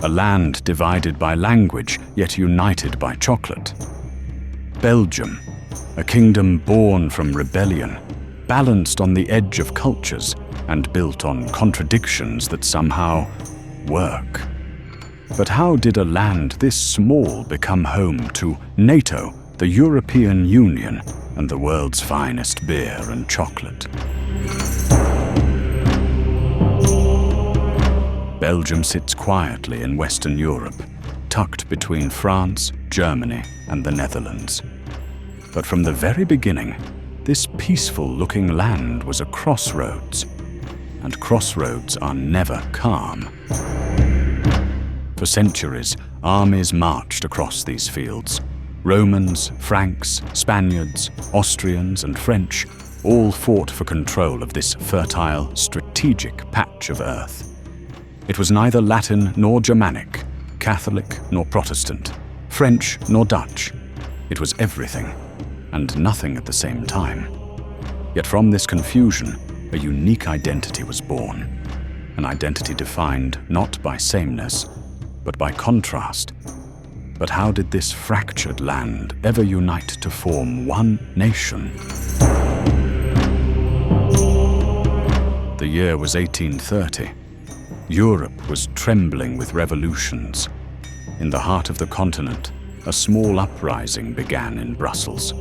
a land divided by language, yet united by chocolate. Belgium, a kingdom born from rebellion, balanced on the edge of cultures and built on contradictions that somehow work. But how did a land this small become home to NATO, the European Union, and the world's finest beer and chocolate? Belgium sits quietly in Western Europe, tucked between France, Germany, and the Netherlands. But from the very beginning, this peaceful-looking land was a crossroads, and crossroads are never calm. For centuries, armies marched across these fields. Romans, Franks, Spaniards, Austrians, and French all fought for control of this fertile, strategic patch of earth. It was neither Latin nor Germanic, Catholic nor Protestant, French nor Dutch. It was everything, and nothing at the same time. Yet from this confusion, a unique identity was born. An identity defined not by sameness, but by contrast. But how did this fractured land ever unite to form one nation? The year was 1830. Europe was trembling with revolutions. In the heart of the continent, a small uprising began in Brussels,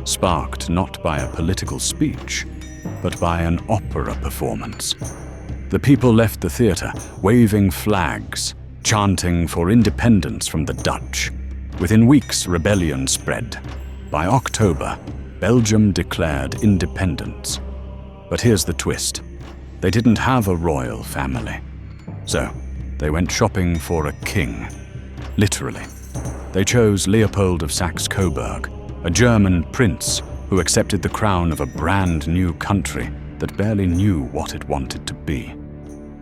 sparked not by a political speech, but by an opera performance. The people left the theatre, waving flags, chanting for independence from the Dutch. Within weeks, rebellion spread. By October, Belgium declared independence. But here's the twist. They didn't have a royal family. So, they went shopping for a king. Literally. They chose Leopold of Saxe-Coburg, a German prince who accepted the crown of a brand new country that barely knew what it wanted to be.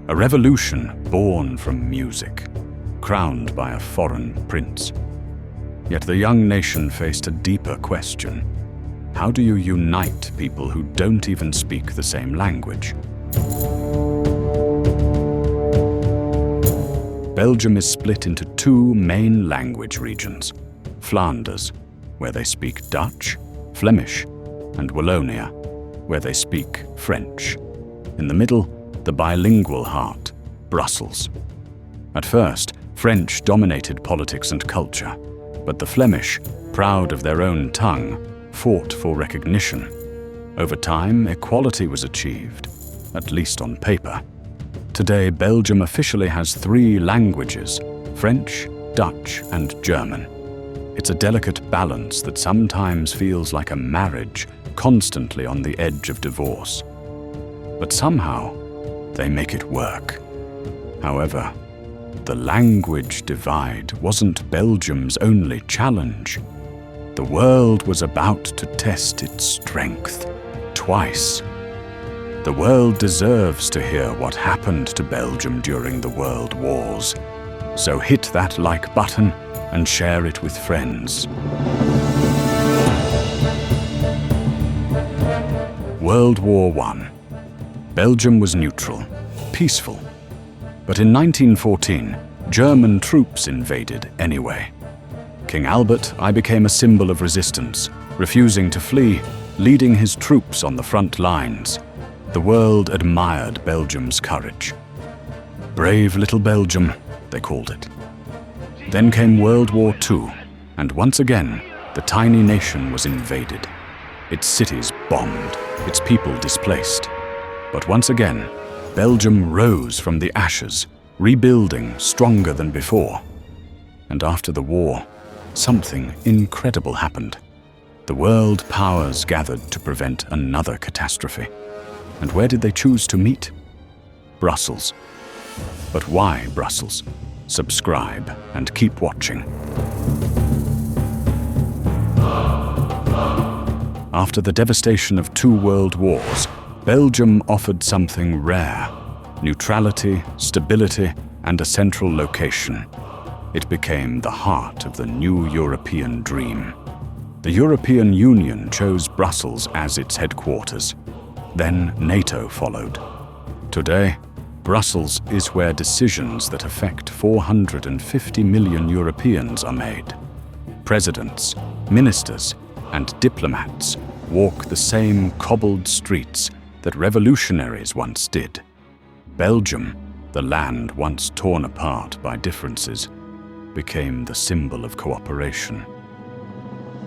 A revolution born from music, crowned by a foreign prince. Yet the young nation faced a deeper question. How do you unite people who don't even speak the same language? Belgium is split into two main language regions. Flanders, where they speak Dutch, Flemish, and Wallonia, where they speak French. In the middle, the bilingual heart, Brussels. At first, French dominated politics and culture, but the Flemish, proud of their own tongue, fought for recognition. Over time, equality was achieved, at least on paper. Today, Belgium officially has 3 languages: French, Dutch, and German. It's a delicate balance that sometimes feels like a marriage, constantly on the edge of divorce. But somehow, they make it work. However, the language divide wasn't Belgium's only challenge. The world was about to test its strength, twice. The world deserves to hear what happened to Belgium during the World Wars. So hit that like button and share it with friends. World War I. Belgium was neutral, peaceful. But in 1914, German troops invaded anyway. King Albert I became a symbol of resistance, refusing to flee, leading his troops on the front lines. The world admired Belgium's courage. Brave little Belgium, they called it. Then came World War II, and once again, the tiny nation was invaded. Its cities bombed, its people displaced. But once again, Belgium rose from the ashes, rebuilding stronger than before. And after the war, something incredible happened. The world powers gathered to prevent another catastrophe. And where did they choose to meet? Brussels. But why Brussels? Subscribe and keep watching. After the devastation of 2 world wars, Belgium offered something rare: neutrality, stability, and a central location. It became the heart of the new European dream. The European Union chose Brussels as its headquarters. Then NATO followed. Today, Brussels is where decisions that affect 450 million Europeans are made. Presidents, ministers, and diplomats walk the same cobbled streets that revolutionaries once did. Belgium, the land once torn apart by differences, became the symbol of cooperation.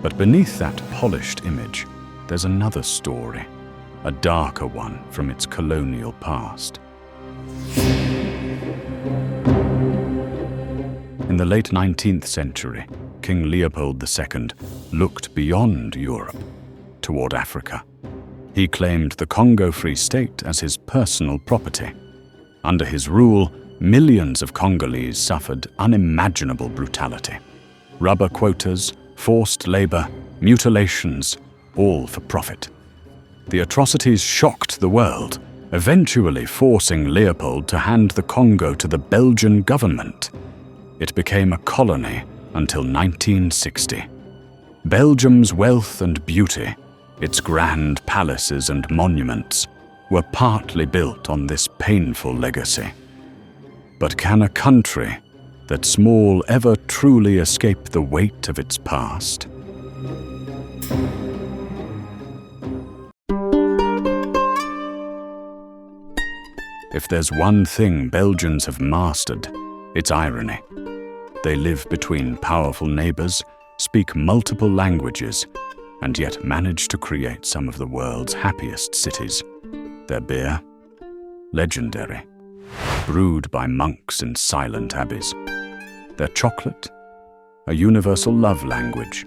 But beneath that polished image, there's another story, a darker one from its colonial past. In the late 19th century, King Leopold II looked beyond Europe, toward Africa. He claimed the Congo Free State as his personal property. Under his rule, millions of Congolese suffered unimaginable brutality. Rubber quotas, forced labor, mutilations, all for profit. The atrocities shocked the world, eventually forcing Leopold to hand the Congo to the Belgian government. It became a colony until 1960. Belgium's wealth and beauty, its grand palaces and monuments, were partly built on this painful legacy. But can a country that small ever truly escape the weight of its past? If there's one thing Belgians have mastered, it's irony. They live between powerful neighbors, speak multiple languages, and yet manage to create some of the world's happiest cities. Their beer, legendary, brewed by monks in silent abbeys. Their chocolate, a universal love language.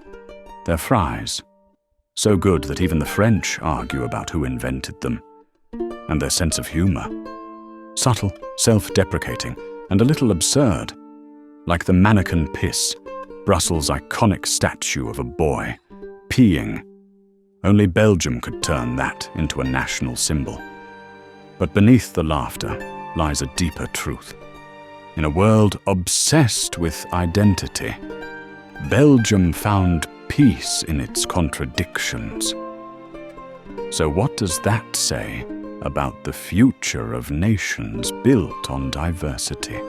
Their fries, so good that even the French argue about who invented them. And their sense of humor, subtle, self-deprecating, and a little absurd. Like the mannequin piss, Brussels' iconic statue of a boy, peeing. Only Belgium could turn that into a national symbol. But beneath the laughter lies a deeper truth. In a world obsessed with identity, Belgium found peace in its contradictions. So what does that say about the future of nations built on diversity?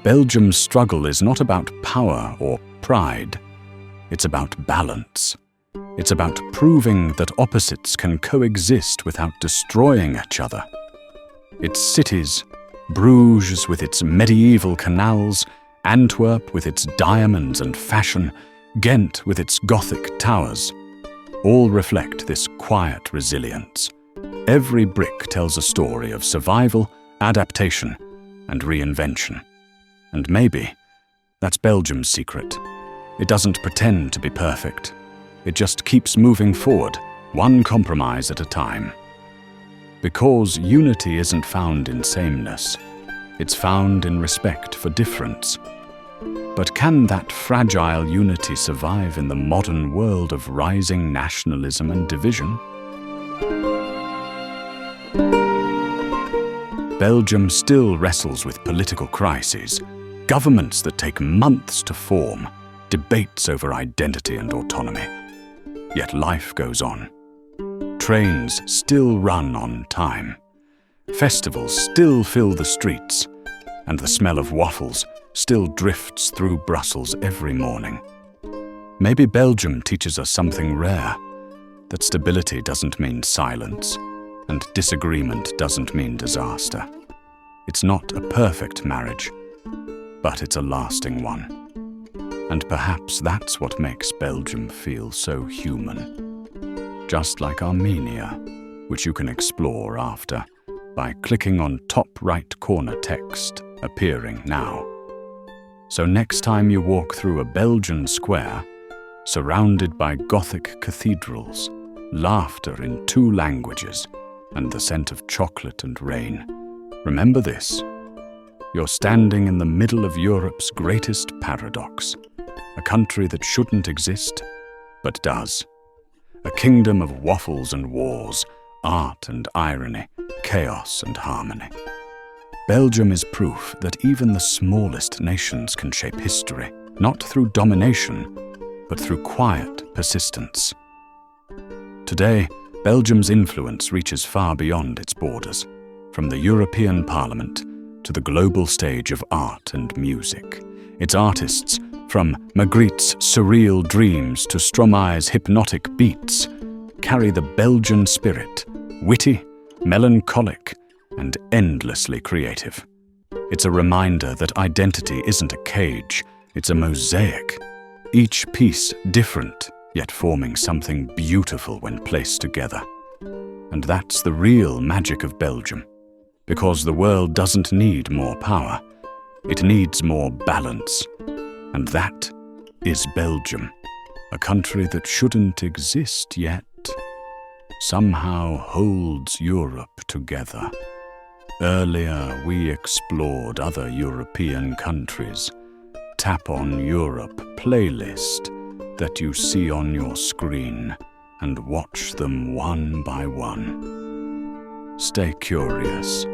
Belgium's struggle is not about power or pride. It's about balance. It's about proving that opposites can coexist without destroying each other. Its cities, Bruges with its medieval canals, Antwerp with its diamonds and fashion, Ghent with its Gothic towers, all reflect this quiet resilience. Every brick tells a story of survival, adaptation, and reinvention. And maybe that's Belgium's secret. It doesn't pretend to be perfect. It just keeps moving forward, one compromise at a time. Because unity isn't found in sameness. It's found in respect for difference. But can that fragile unity survive in the modern world of rising nationalism and division? Belgium still wrestles with political crises, governments that take months to form, debates over identity and autonomy. Yet life goes on. Trains still run on time. Festivals still fill the streets, and the smell of waffles still drifts through Brussels every morning. Maybe Belgium teaches us something rare, that stability doesn't mean silence, and disagreement doesn't mean disaster. It's not a perfect marriage, but it's a lasting one. And perhaps that's what makes Belgium feel so human. Just like Armenia, which you can explore after by clicking on top right corner text appearing now. So next time you walk through a Belgian square, surrounded by Gothic cathedrals, laughter in 2 languages, and the scent of chocolate and rain, remember this. You're standing in the middle of Europe's greatest paradox, a country that shouldn't exist, but does. A kingdom of waffles and wars, art and irony, chaos and harmony. Belgium is proof that even the smallest nations can shape history, not through domination, but through quiet persistence. Today, Belgium's influence reaches far beyond its borders, from the European Parliament to the global stage of art and music. Its artists, from Magritte's surreal dreams to Stromae's hypnotic beats, carry the Belgian spirit, witty, melancholic, and endlessly creative. It's a reminder that identity isn't a cage, it's a mosaic, each piece different, yet forming something beautiful when placed together. And that's the real magic of Belgium, because the world doesn't need more power, it needs more balance. And that is Belgium, a country that shouldn't exist yet, somehow holds Europe together. Earlier, we explored other European countries. Tap on Europe playlist that you see on your screen and watch them one by one. Stay curious.